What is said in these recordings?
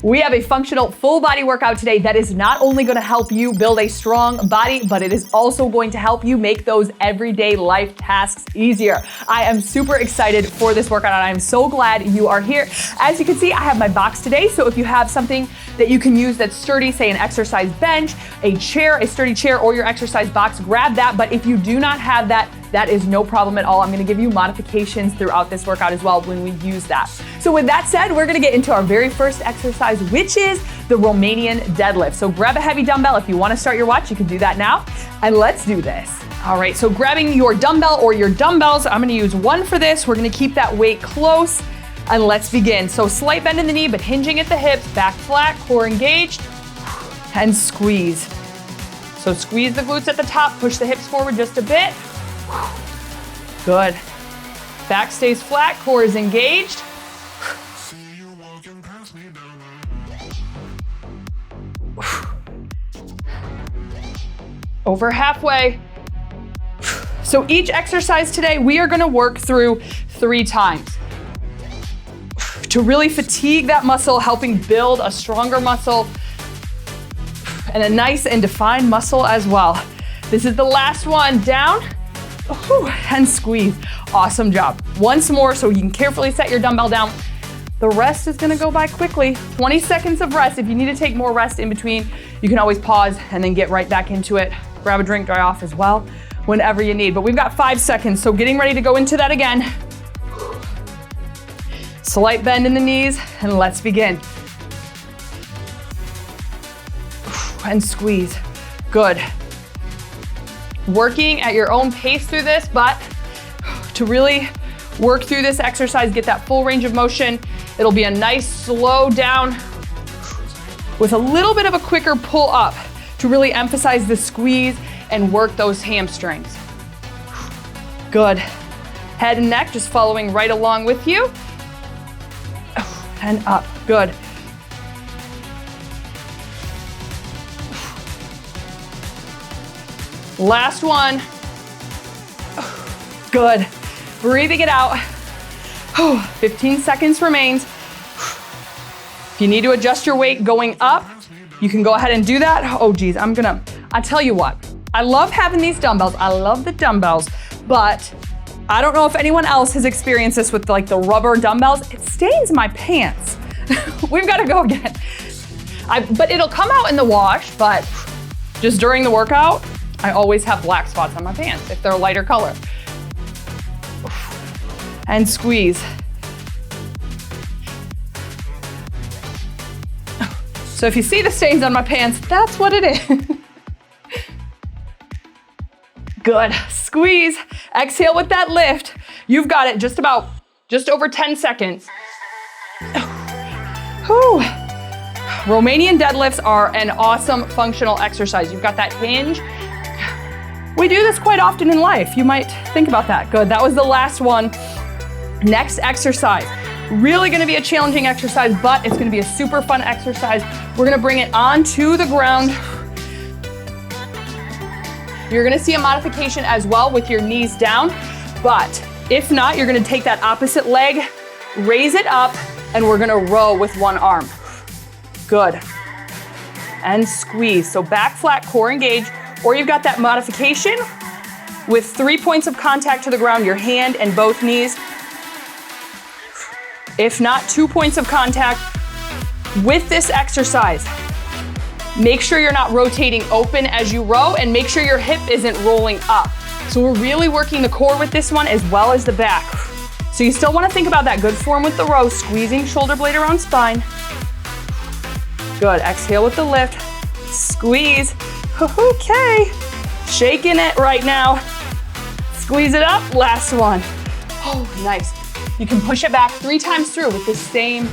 We have a functional full body workout today that is not only going to help you build a strong body, but it is also going to help you make those everyday life tasks easier. I am super excited for this workout and I'm so glad you are here. As you can see, I have my box today. So if you have something that you can use that's sturdy, say an exercise bench, a chair, a sturdy chair, or your exercise box, grab that. But if you do not have that, that is no problem at all. I'm going to give you modifications throughout this workout as well when we use that. So with that said, we're going to get into our very first exercise, which is the Romanian deadlift. So grab a heavy dumbbell. If you want to start your watch, you can do that now. And let's do this. All right, so grabbing your dumbbell or your dumbbells, I'm going to use one for this. We're going to keep that weight close and let's begin. So slight bend in the knee, but hinging at the hips, back flat, core engaged, and squeeze. So squeeze the glutes at the top, push the hips forward just a bit. Good. Back stays flat, core is engaged. Over halfway. So each exercise today, we are gonna work through 3 times to really fatigue that muscle, helping build a stronger muscle and a nice and defined muscle as well. This is the last one. Down, and squeeze. Awesome job. Once more, so you can carefully set your dumbbell down. The rest is gonna go by quickly. 20 seconds of rest. If you need to take more rest in between, you can always pause and then get right back into it. Grab a drink, dry off as well, whenever you need. But we've got 5 seconds, so getting ready to go into that again. Slight bend in the knees, and let's begin. And squeeze. Good. Working at your own pace through this, but to really work through this exercise, get that full range of motion, it'll be a nice slow down with a little bit of a quicker pull up to really emphasize the squeeze and work those hamstrings. Good. Head and neck just following right along with you. And up. Good. Last one. Good. Breathing it out. 15 seconds remains. If you need to adjust your weight going up, you can go ahead and do that. Oh geez, I tell you what, I love having these dumbbells. I love the dumbbells, but I don't know if anyone else has experienced this with like the rubber dumbbells. It stains my pants. We've got to go again. But it'll come out in the wash, but just during the workout, I always have black spots on my pants if they're a lighter color. And squeeze. So if you see the stains on my pants, that's what it is. Good. Squeeze. Exhale with that lift. You've got it just over 10 seconds. Whew. Romanian deadlifts are an awesome functional exercise. You've got that hinge. We do this quite often in life. You might think about that. Good. That was the last one. Next exercise. Really gonna be a challenging exercise, but it's gonna be a super fun exercise. We're gonna bring it onto the ground. You're gonna see a modification as well with your knees down, but if not, you're gonna take that opposite leg, raise it up, and we're gonna row with one arm. Good. And squeeze. So back flat, core engaged, or you've got that modification with 3 points of contact to the ground, your hand and both knees. If not, 2 points of contact with this exercise. Make sure you're not rotating open as you row and make sure your hip isn't rolling up. So we're really working the core with this one as well as the back. So you still want to think about that good form with the row, squeezing shoulder blade around spine. Good, exhale with the lift, squeeze. Okay, shaking it right now. Squeeze it up, last one. Oh, nice. You can push it back 3 times through with the same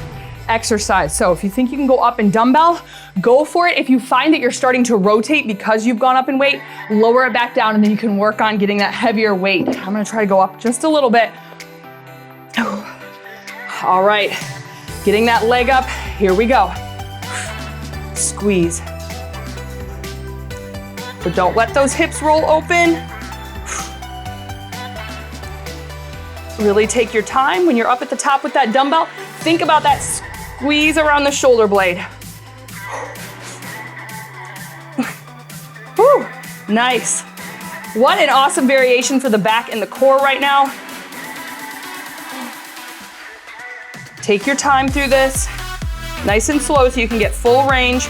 exercise. So if you think you can go up in dumbbell, go for it. If you find that you're starting to rotate because you've gone up in weight, lower it back down and then you can work on getting that heavier weight. I'm gonna try to go up just a little bit. All right, getting that leg up, here we go. Squeeze. But don't let those hips roll open. Really take your time when you're up at the top with that dumbbell. Think about that Squeeze around the shoulder blade. Whew, nice. What an awesome variation for the back and the core right now. Take your time through this, nice and slow so you can get full range.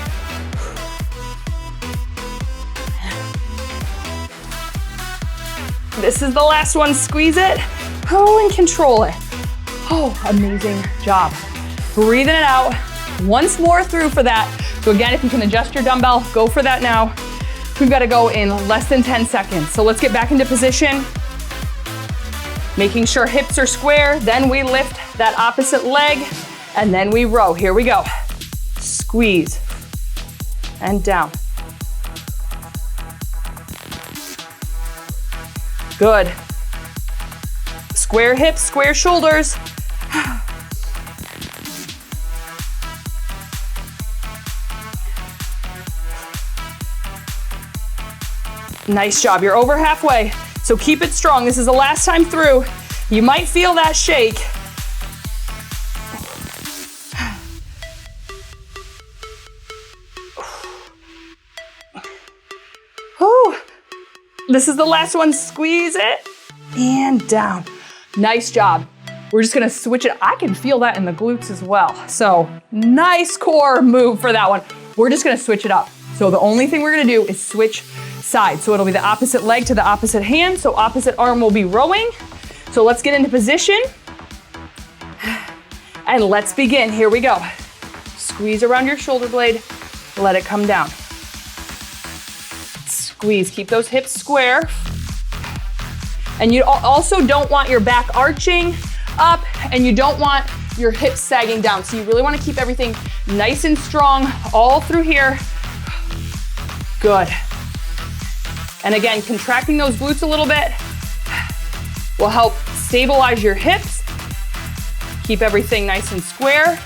This is the last one, squeeze it. Oh, and control it. Oh, amazing job. Breathing it out. Once more through for that. So again, if you can adjust your dumbbell, go for that now. We've got to go in less than 10 seconds. So let's get back into position. Making sure hips are square, then we lift that opposite leg, and then we row. Here we go. Squeeze, and down. Good. Square hips, square shoulders. Nice job, you're over halfway. So keep it strong. This is the last time through. You might feel that shake. Whew. This is the last one. Squeeze it and down. Nice job. We're just gonna switch it. I can feel that in the glutes as well. So nice core move for that one. We're just gonna switch it up. So the only thing we're gonna do is switch side. So it'll be the opposite leg to the opposite hand. So opposite arm will be rowing. So let's get into position. And let's begin. Here we go. Squeeze around your shoulder blade. Let it come down. Squeeze. Keep those hips square. And you also don't want your back arching up, and you don't want your hips sagging down. So you really want to keep everything nice and strong all through here. Good. And again, contracting those glutes a little bit will help stabilize your hips. Keep everything nice and square.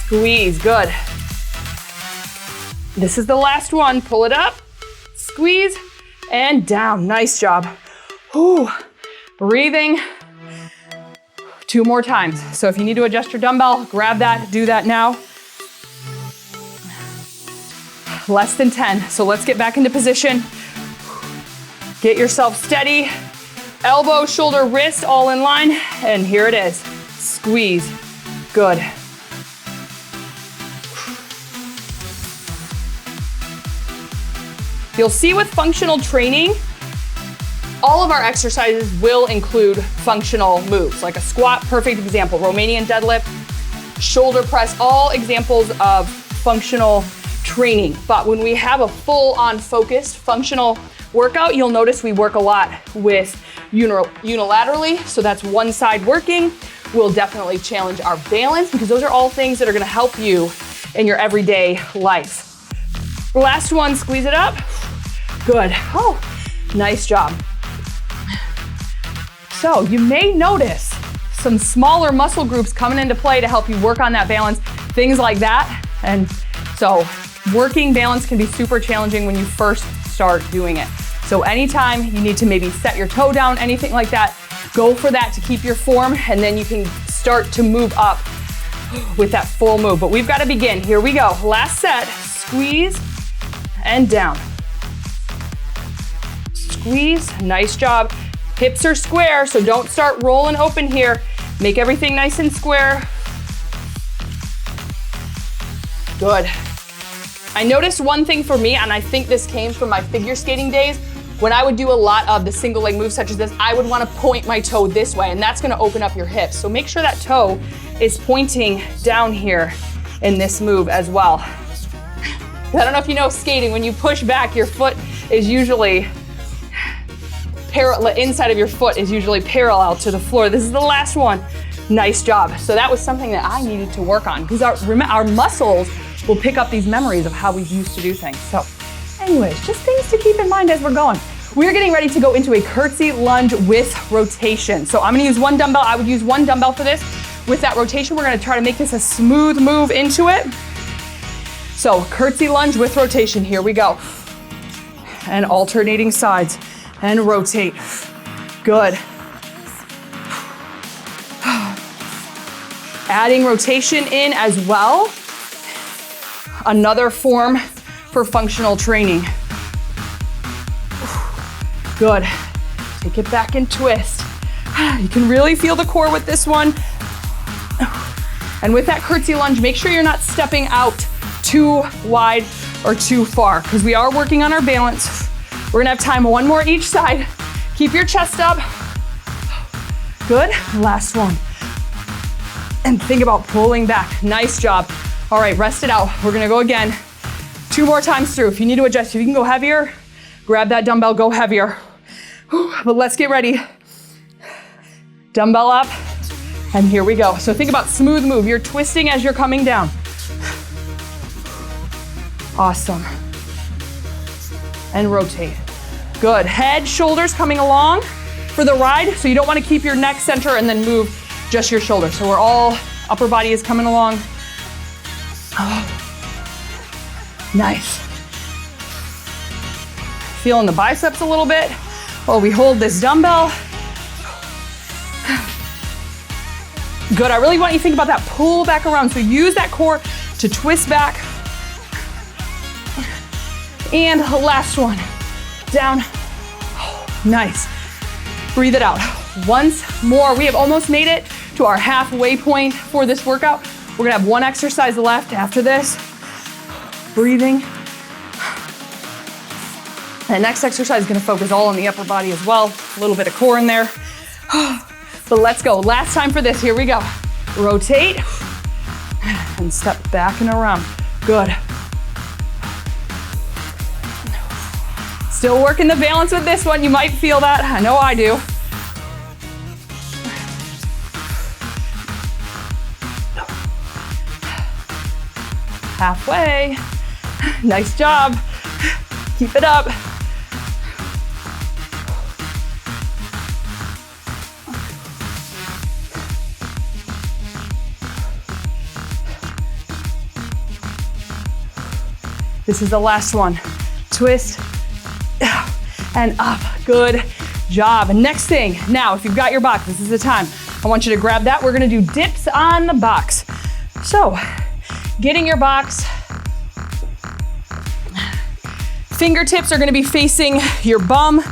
Squeeze, good. This is the last one. Pull it up, squeeze, and down. Nice job. Whew. Breathing. 2 more times. So if you need to adjust your dumbbell, grab that, do that now. Less than 10. So let's get back into position. Get yourself steady. Elbow, shoulder, wrist, all in line. And here it is. Squeeze. Good. You'll see with functional training, all of our exercises will include functional moves, like a squat, perfect example, Romanian deadlift, shoulder press, all examples of functional training. But when we have a full-on focused functional workout, you'll notice we work a lot with unilaterally, so that's one side working. We'll definitely challenge our balance because those are all things that are gonna help you in your everyday life. Last one, squeeze it up. Good. Oh, nice job. So you may notice some smaller muscle groups coming into play to help you work on that balance, things like that. And so working balance can be super challenging when you first start doing it. So anytime you need to maybe set your toe down, anything like that, go for that to keep your form, and then you can start to move up with that full move. But we've got to begin. Here we go. Last set. Squeeze and down. Squeeze. Nice job. Hips are square, so don't start rolling open here. Make everything nice and square. Good. I noticed one thing for me, and I think this came from my figure skating days. When I would do a lot of the single leg moves such as this, I would want to point my toe this way, and that's going to open up your hips. So make sure that toe is pointing down here in this move as well. I don't know if you know skating, when you push back, your foot is usually inside of your foot is usually parallel to the floor. This is the last one. Nice job. So that was something that I needed to work on because our muscles will pick up these memories of how we used to do things. So anyways, just things to keep in mind as we're going. We're getting ready to go into a curtsy lunge with rotation. So I'm gonna use one dumbbell. I would use one dumbbell for this. With that rotation, we're gonna try to make this a smooth move into it. So curtsy lunge with rotation, here we go. And alternating sides and rotate. Good. Adding rotation in as well. Another form for functional training. Good. Take it back and twist. You can really feel the core with this one. And with that curtsy lunge, make sure you're not stepping out too wide or too far, because we are working on our balance. We're gonna have time, one more each side. Keep your chest up. Good, last one. And think about pulling back. Nice job. All right, rest it out. We're gonna go again. 2 more times through. If you need to adjust, if you can go heavier, grab that dumbbell, go heavier. But let's get ready. Dumbbell up, and here we go. So think about smooth move. You're twisting as you're coming down. Awesome. And rotate. Good. Head, shoulders coming along for the ride. So you don't want to keep your neck center and then move just your shoulders. So we're all, upper body is coming along. Oh, nice. Feeling the biceps a little bit. Oh, we hold this dumbbell. Good. I really want you to think about that pull back around. So use that core to twist back. And last one. Down. Nice. Breathe it out. Once more. We have almost made it to our halfway point for this workout. We're gonna have one exercise left after this. Breathing. The next exercise is gonna focus all on the upper body as well. A little bit of core in there. But let's go. Last time for this. Here we go. Rotate and step back and around. Good. Still working the balance with this one. You might feel that. I know I do. Halfway. Nice job. Keep it up. This is the last one. Twist and up. Good job. Next thing, now if you've got your box, this is the time. I want you to grab that. We're gonna do dips on the box. So, getting your box. Fingertips are gonna be facing your bum.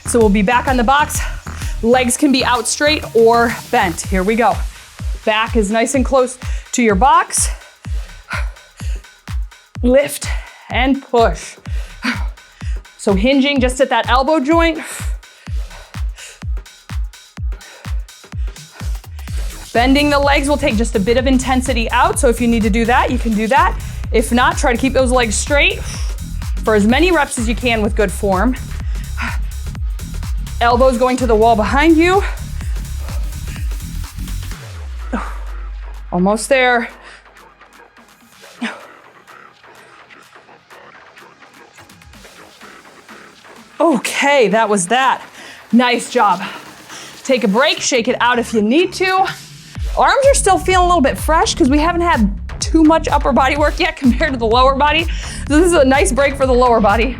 So we'll be back on the box. Legs can be out straight or bent. Here we go. Back is nice and close to your box. Lift and push. So hinging just at that elbow joint. Bending the legs will take just a bit of intensity out. So if you need to do that, you can do that. If not, try to keep those legs straight for as many reps as you can with good form. Elbows going to the wall behind you. Almost there. Okay, that was that. Nice job. Take a break, shake it out if you need to. Arms are still feeling a little bit fresh because we haven't had too much upper body work yet compared to the lower body. So this is a nice break for the lower body.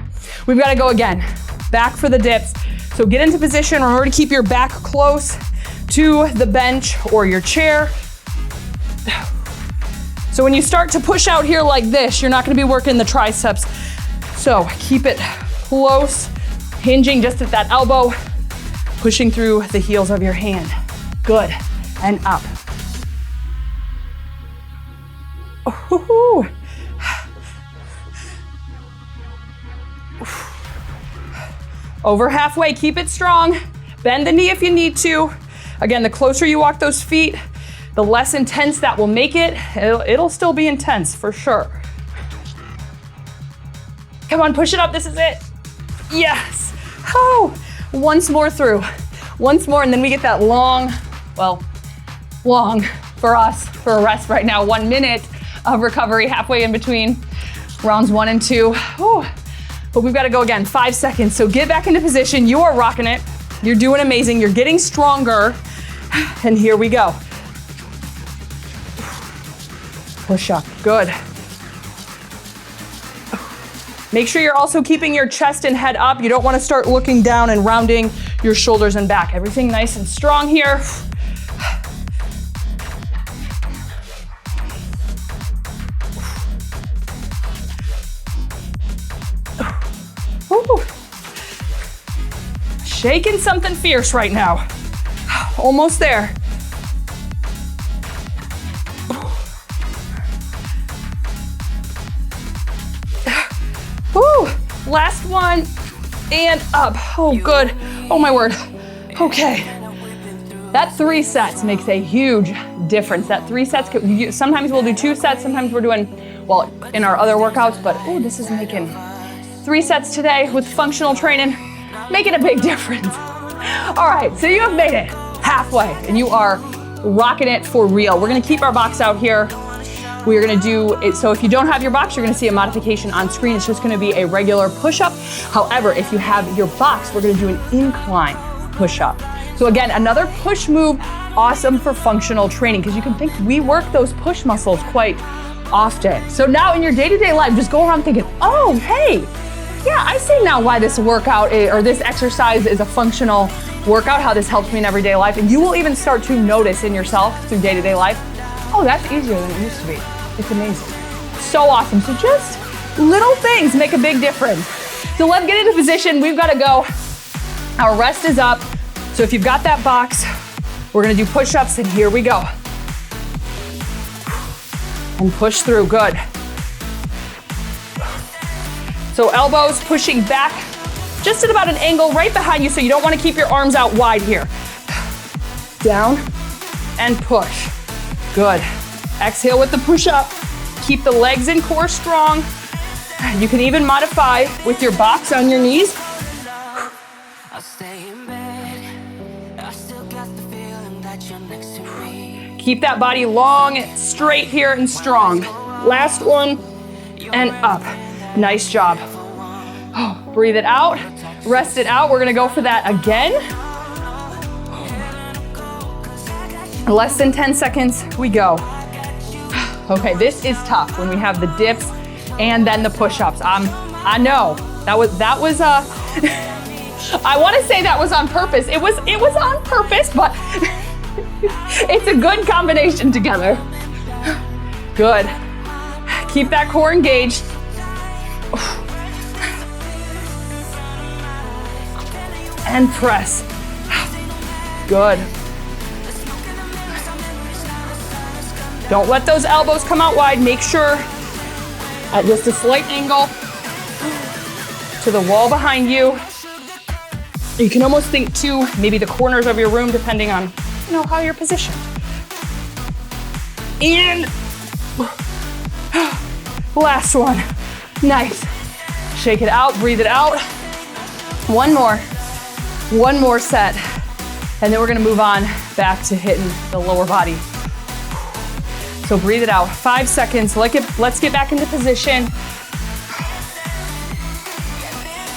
We've got to go again. Back for the dips. So get into position. Remember to keep your back close to the bench or your chair. So when you start to push out here like this, you're not going to be working the triceps. So keep it close. Hinging just at that elbow, pushing through the heels of your hand. Good, and up. Ooh. Over halfway, keep it strong. Bend the knee if you need to. Again, the closer you walk those feet, the less intense that will make it. It'll still be intense for sure. Come on, push it up, this is it. Yes. Oh, once more through. Once more, and then we get that long, well, long for us, for a rest right now, 1 minute of recovery halfway in between rounds 1 and 2. Whew. But we've got to go again, 5 seconds. So get back into position. You are rocking it. You're doing amazing. You're getting stronger. And here we go. Push up, good. Make sure you're also keeping your chest and head up. You don't want to start looking down and rounding your shoulders and back. Everything nice and strong here. shaking something fierce right now. Almost there. Woo! Last one, and up. Oh, good. Oh my word. Okay. That 3 sets makes a huge difference. That 3 sets, sometimes we'll do 2 sets, sometimes we're doing, well, in our other workouts, but oh, this is making 3 sets today with functional training, making a big difference. All right, so you have made it halfway and you are rocking it for real. We're gonna keep our box out here. We are gonna do it, so if you don't have your box, you're gonna see a modification on screen. It's just gonna be a regular push-up. However, if you have your box, we're gonna do an incline push-up. So again, another push move, awesome for functional training, because you can think we work those push muscles quite often. So now in your day-to-day life, just go around thinking, oh, hey, yeah, I see now why this workout or this exercise is a functional workout, how this helps me in everyday life. And you will even start to notice in yourself through day-to-day life, oh, that's easier than it used to be. It's amazing. So awesome. So just little things make a big difference. So let's get into position. We've got to go. Our rest is up. So if you've got that box, we're gonna do push-ups, and here we go. And push through, good. So elbows pushing back, just at about an angle right behind you, so you don't wanna keep your arms out wide here. Down and push, good. Exhale with the push-up. Keep the legs and core strong. You can even modify with your box on your knees. Keep that body long, straight here, and strong. Last one, and up. Nice job. Oh, breathe it out, rest it out. We're gonna go for that again. Less than 10 seconds, we go. Okay, this is tough when we have the dips and then the push-ups. I know, that was I wanna say that was on purpose. It was on purpose, but it's a good combination together. Good. Keep that core engaged. And press. Good. Don't let those elbows come out wide. Make sure at just a slight angle to the wall behind you. You can almost think to maybe the corners of your room, depending on how you're positioned. And last one. Nice. Shake it out, breathe it out. One more set. And then we're gonna move on back to hitting the lower body. So breathe it out, 5 seconds. Let's get back into position.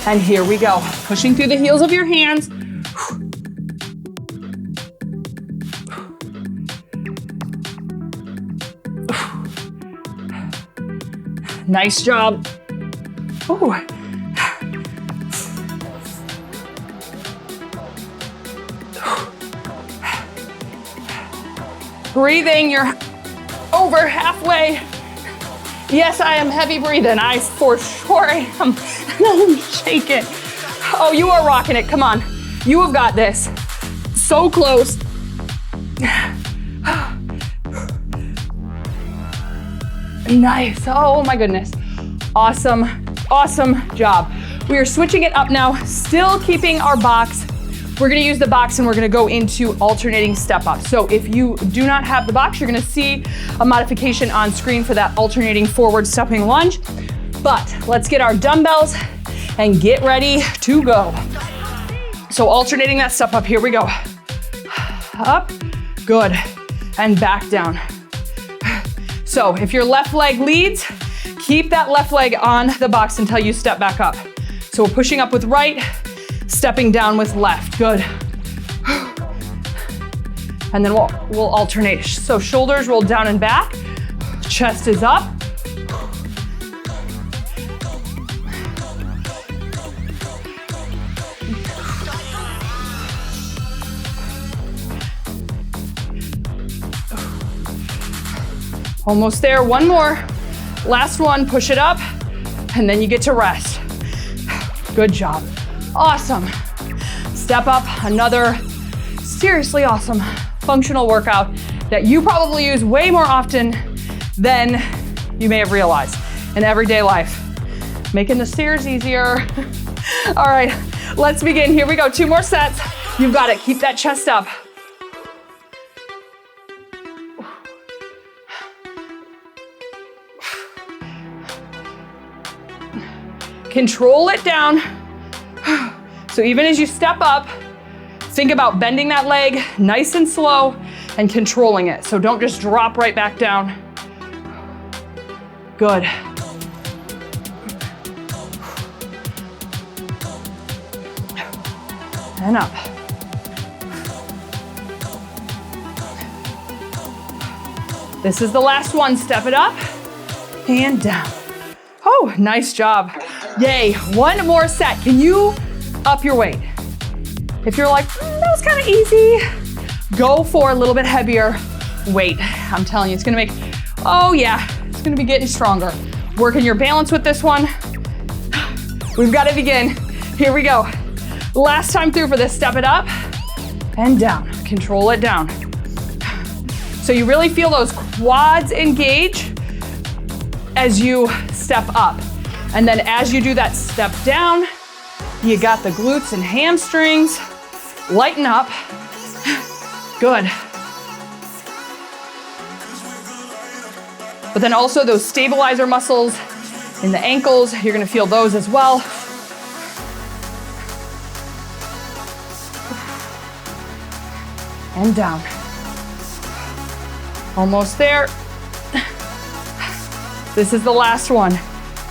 And here we go. Pushing through the heels of your hands. Nice job. Ooh. Breathing, you're over halfway. Yes, I am heavy breathing. I for sure am. I'm shaking. Oh, you are rocking it. Come on. You have got this. So close. Nice. Oh my goodness. Awesome. Awesome job. We are switching it up now, still keeping our box. We're gonna use the box and we're gonna go into alternating step up. So if you do not have the box, you're gonna see a modification on screen for that alternating forward stepping lunge. But let's get our dumbbells and get ready to go. So alternating that step up, here we go. Up, good, and back down. So if your left leg leads, keep that left leg on the box until you step back up. So we're pushing up with right, stepping down with left, good. And then we'll alternate. So shoulders roll down and back, chest is up. Almost there, one more. Last one, push it up, and then you get to rest. Good job. Awesome. step up, another seriously awesome functional workout that you probably use way more often than you may have realized in everyday life. Making the stairs easier. All right, let's begin. Here we go, 2 more sets. You've got it, keep that chest up. Control it down. So even as you step up, think about bending that leg nice and slow and controlling it. So don't just drop right back down. Good. And up. This is the last one. Step it up and down. Oh, nice job. Yay, 1 more set. Can you up your weight? If you're like, that was kind of easy, go for a little bit heavier weight. I'm telling you, it's gonna make, oh yeah, it's gonna be getting stronger. Working your balance with this one. We've got to begin. Here we go. Last time through for this, step it up and down. Control it down. So you really feel those quads engage as you step up. And then as you do that step down, you got the glutes and hamstrings. Lighten up. Good. But then also those stabilizer muscles in the ankles, you're gonna feel those as well. And down. Almost there. This is the last one.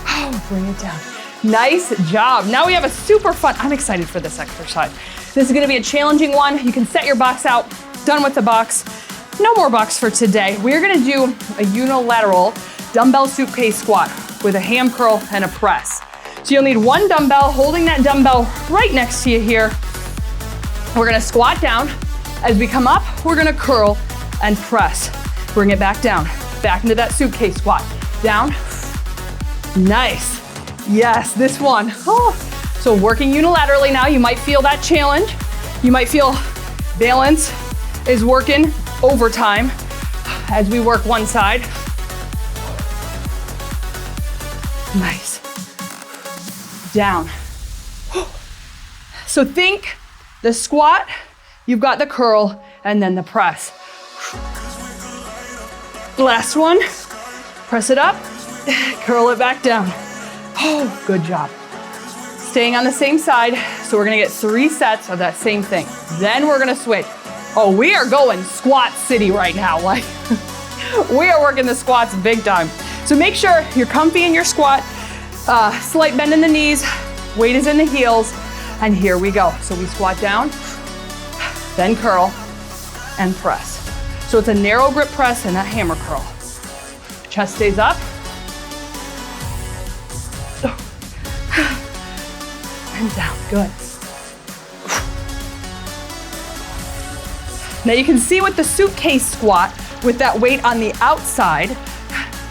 Oh, bring it down. Nice job. Now we have a super fun, I'm excited for this exercise. This is gonna be a challenging one. You can set your box out, done with the box. No more box for today. We're gonna do a unilateral dumbbell suitcase squat with a ham curl and a press. So you'll need 1 dumbbell, holding that dumbbell right next to you here. We're gonna squat down. As we come up, we're gonna curl and press. Bring it back down, back into that suitcase squat. Down, nice. Yes, this one. Oh. So working unilaterally now, you might feel that challenge. You might feel balance is working overtime as we work one side. Nice. Down. So think the squat, you've got the curl, and then the press. Last one. Press it up, curl it back down. Oh, good job. Staying on the same side, so we're gonna get 3 sets of that same thing. Then we're gonna switch. Oh, we are going squat city right now. Like, we are working the squats big time. So make sure you're comfy in your squat, slight bend in the knees, weight is in the heels, and here we go. So we squat down, then curl, and press. So it's a narrow grip press and a hammer curl. Chest stays up. And down, good. Now you can see with the suitcase squat, with that weight on the outside,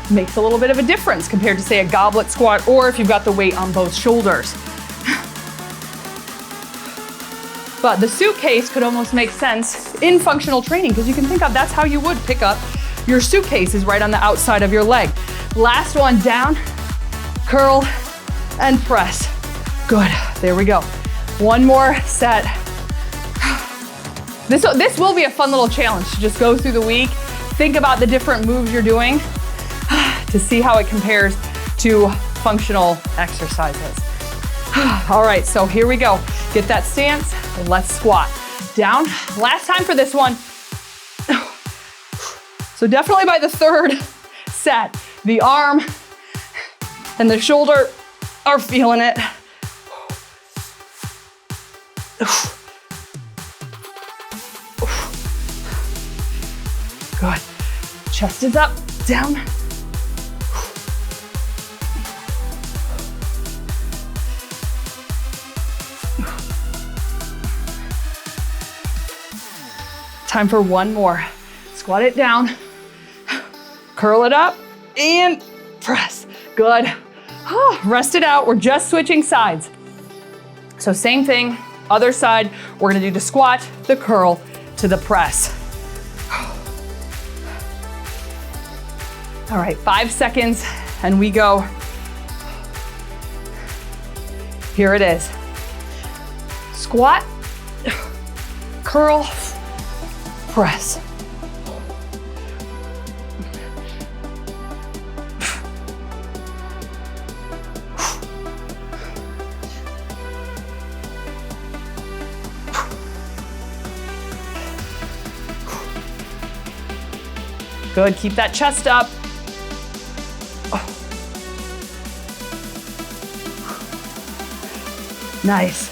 makes a little bit of a difference compared to say a goblet squat, or if you've got the weight on both shoulders. But the suitcase could almost make sense in functional training, because you can think of that's how you would pick up your suitcase, is right on the outside of your leg. Last one, down, curl, and press. Good, there we go. 1 more set. This will be a fun little challenge to just go through the week, think about the different moves you're doing to see how it compares to functional exercises. All right, so here we go. Get that stance, and let's squat. Down, last time for this one. So definitely by the 3rd set, the arm and the shoulder are feeling it. Good. Chest is up, down. Time for 1 more. Squat it down, curl it up, and press. Good. Rest it out. We're just switching sides. So same thing, Other side, we're gonna do the squat, the curl, to the press. All right, 5 seconds, and we go. Here it is. Squat, curl, press. Good, keep that chest up. Nice.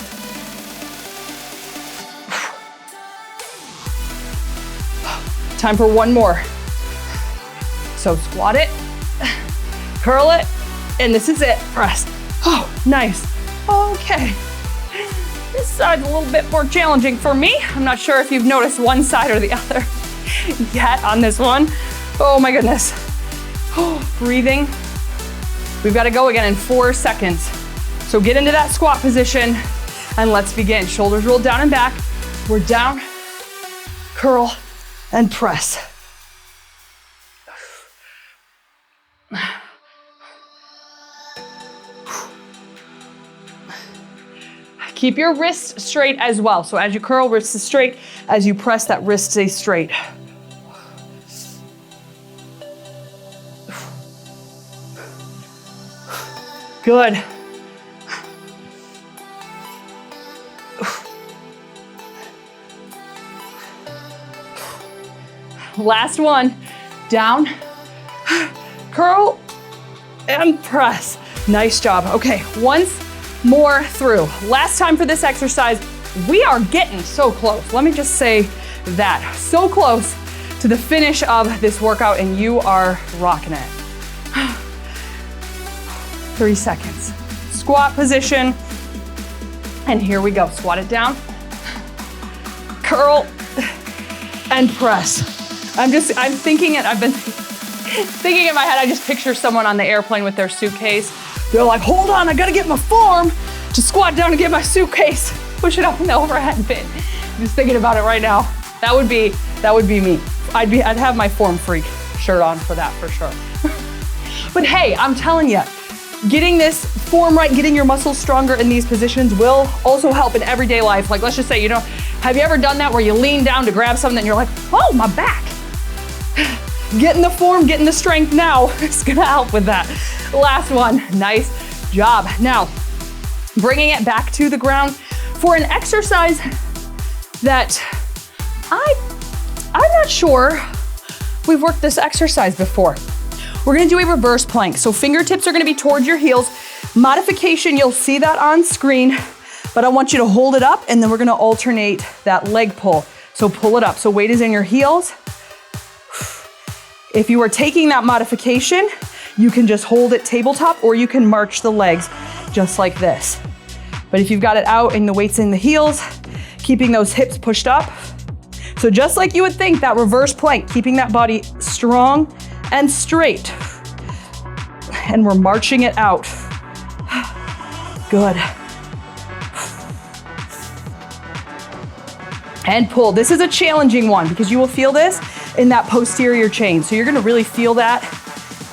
Time for one more. So squat it, curl it, and this is it, press. Oh, nice. Okay. This side's a little bit more challenging for me. I'm not sure if you've noticed one side or the other yet on this one. Oh my goodness. Oh, breathing. We've got to go again in 4 seconds. So get into that squat position and let's begin. Shoulders rolled down and back. We're down, curl, and press. Keep your wrists straight as well. So as you curl, wrists straight. As you press, that wrist stays straight. Good. Last one. Down, curl, and press. Nice job. Okay, once more through. Last time for this exercise. We are getting so close. Let me just say that. So close to the finish of this workout, and you are rocking it. 3 seconds. Squat position. And here we go. Squat it down. Curl and press. I'm thinking it. I've been thinking in my head, I just picture someone on the airplane with their suitcase. They're like, hold on, I gotta get my form to squat down and get my suitcase. Push it up in the overhead bin. I'm just thinking about it right now. That would be me. I'd have my form freak shirt on for that for sure. But hey, I'm telling you, getting this form right, getting your muscles stronger in these positions will also help in everyday life. Like let's just say, have you ever done that where you lean down to grab something and you're like, oh, my back. Getting the form, getting the strength now is gonna help with that. Last one, nice job. Now, bringing it back to the ground for an exercise that I'm not sure we've worked this exercise before. We're gonna do a reverse plank. So fingertips are gonna be towards your heels. Modification, you'll see that on screen, but I want you to hold it up and then we're gonna alternate that leg pull. So pull it up. So weight is in your heels. If you are taking that modification, you can just hold it tabletop or you can march the legs just like this. But if you've got it out and the weight's in the heels, keeping those hips pushed up. So just like you would think, that reverse plank, keeping that body strong and straight. And we're marching it out. Good. And pull. This is a challenging one because you will feel this in that posterior chain. So you're gonna really feel that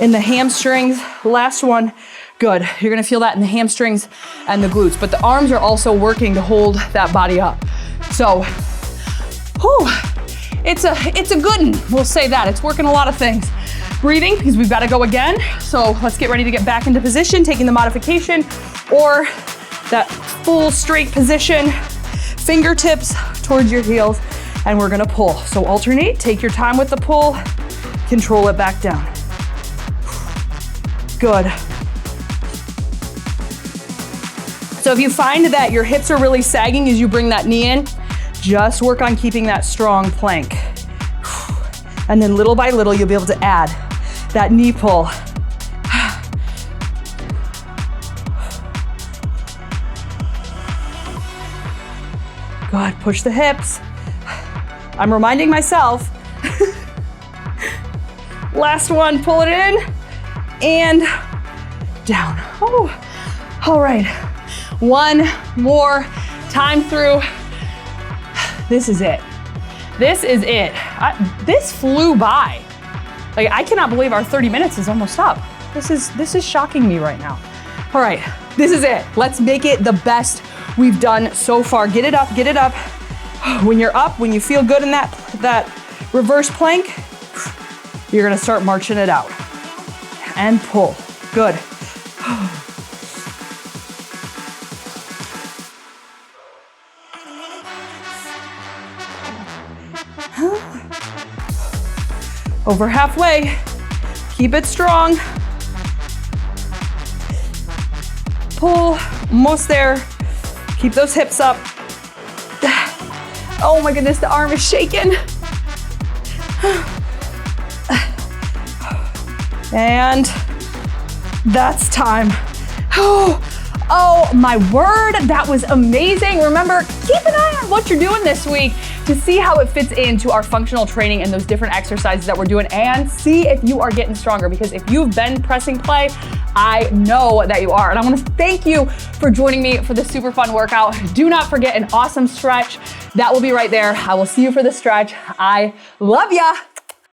in the hamstrings. Last one. Good. You're gonna feel that in the hamstrings and the glutes, but the arms are also working to hold that body up. So, it's a good one. We'll say that. It's working a lot of things. Breathing, because we've got to go again. So let's get ready to get back into position, taking the modification or that full straight position. Fingertips towards your heels, and we're gonna pull. So alternate, take your time with the pull, control it back down. Good. So if you find that your hips are really sagging as you bring that knee in, just work on keeping that strong plank. And then little by little, you'll be able to add that knee pull. Good, push the hips. I'm reminding myself. Last one, pull it in and down. Oh, all right. One more time through. This is it. This is it. This flew by. Like, I cannot believe our 30 minutes is almost up. This is shocking me right now. All right, this is it. Let's make it the best we've done so far. Get it up, get it up. When you're up, when you feel good in that reverse plank, you're gonna start marching it out. And pull, good. Over halfway, keep it strong. Pull, almost there. Keep those hips up. Oh my goodness, the arm is shaking. And that's time. Oh my word, that was amazing. Remember, keep an eye on what you're doing this week to see how it fits into our functional training and those different exercises that we're doing, and see if you are getting stronger, because if you've been pressing play, I know that you are. And I want to thank you for joining me for this super fun workout. Do not forget an awesome stretch. That will be right there. I will see you for the stretch. I love ya.